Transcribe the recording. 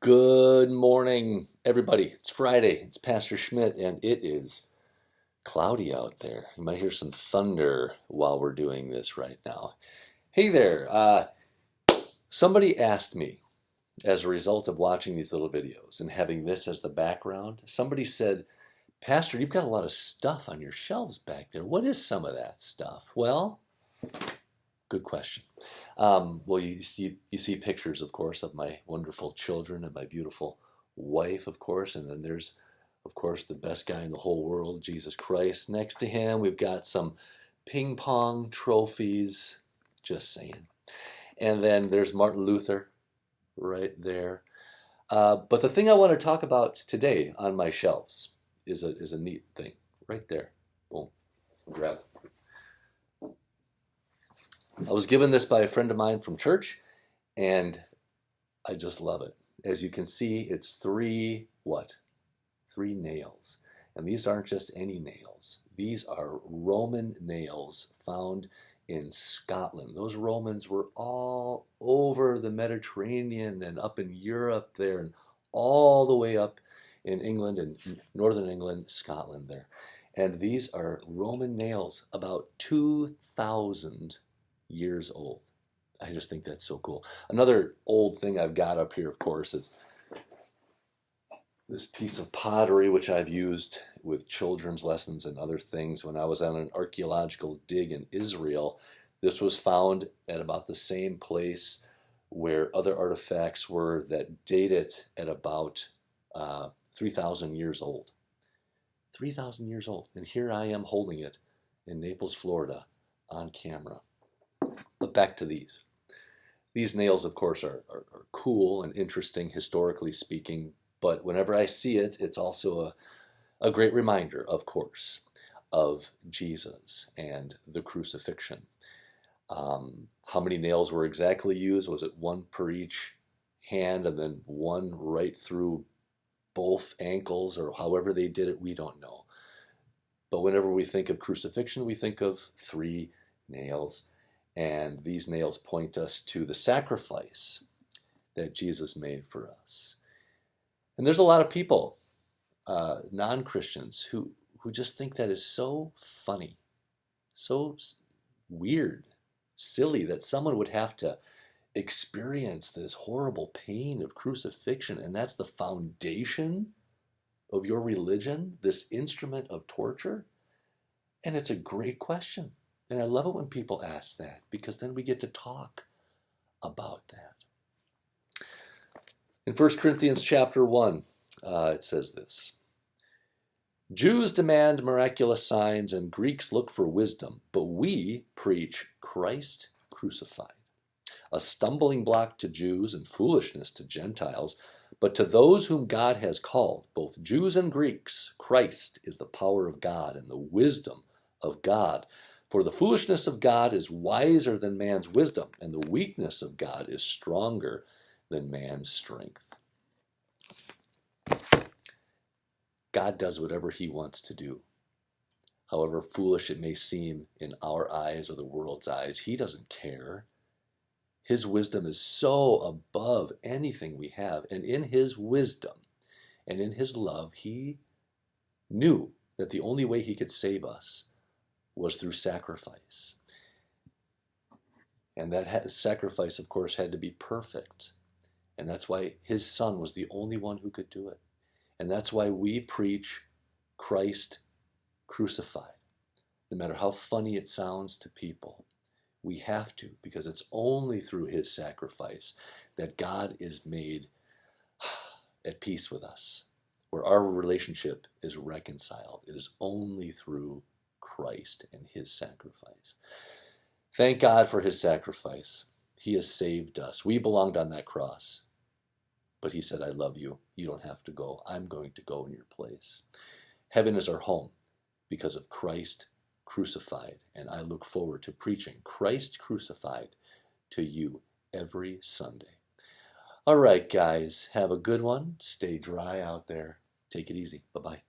Good morning, everybody. It's Friday. It's Pastor Schmidt, and it is cloudy out there. You might hear some thunder while we're doing this right now. Hey there. Somebody asked me, as a result of watching these little videos and having this as the background, somebody said, Pastor, you've got a lot of stuff on your shelves back there. What is some of that stuff? Well, good question. Well, you see pictures, of course, of my wonderful children and my beautiful wife, of course, and then there's, of course, the best guy in the whole world, Jesus Christ. Next to him, we've got some ping pong trophies, just saying. And then there's Martin Luther right there. But the thing I want to talk about today on my shelves is a neat thing right there. Boom. Grab it. I was given this by a friend of mine from church, and I just love it. As you can see, it's three nails. And these aren't just any nails. These are Roman nails found in Scotland. Those Romans were all over the Mediterranean and up in Europe there, and all the way up in England and northern England, Scotland there. And these are Roman nails, about 2,000 years old. I just think that's so cool. Another old thing I've got up here, of course, is this piece of pottery, which I've used with children's lessons and other things. When I was on an archaeological dig in Israel, this was found at about the same place where other artifacts were that date it at about 3,000 years old. 3,000 years old. And here I am holding it in Naples, Florida, on camera. But back to these. These nails, of course, are cool and interesting, historically speaking. But whenever I see it, it's also a great reminder, of course, of Jesus and the crucifixion. How many nails were exactly used? Was it one per each hand and then one right through both ankles, or however they did it? We don't know. But whenever we think of crucifixion, we think of three nails. And these nails point us to the sacrifice that Jesus made for us. And there's a lot of people, non-Christians, who just think that is so funny, so weird, silly, that someone would have to experience this horrible pain of crucifixion, and that's the foundation of your religion, this instrument of torture? And it's a great question. And I love it when people ask that, because then we get to talk about that. In 1 Corinthians chapter 1, it says this: Jews demand miraculous signs and Greeks look for wisdom, but we preach Christ crucified, a stumbling block to Jews and foolishness to Gentiles. But to those whom God has called, both Jews and Greeks, Christ is the power of God and the wisdom of God. For the foolishness of God is wiser than man's wisdom, and the weakness of God is stronger than man's strength. God does whatever he wants to do. However foolish it may seem in our eyes or the world's eyes, he doesn't care. His wisdom is so above anything we have, and in his wisdom and in his love, he knew that the only way he could save us was through sacrifice. And that sacrifice, of course, had to be perfect. And that's why his son was the only one who could do it. And that's why we preach Christ crucified. No matter how funny it sounds to people, we have to, because it's only through his sacrifice that God is made at peace with us, where our relationship is reconciled. It is only through Christ and his sacrifice. Thank God for his sacrifice. He has saved us. We belonged on that cross. But he said, I love you. You don't have to go. I'm going to go in your place. Heaven is our home because of Christ crucified. And I look forward to preaching Christ crucified to you every Sunday. All right, guys. Have a good one. Stay dry out there. Take it easy. Bye-bye.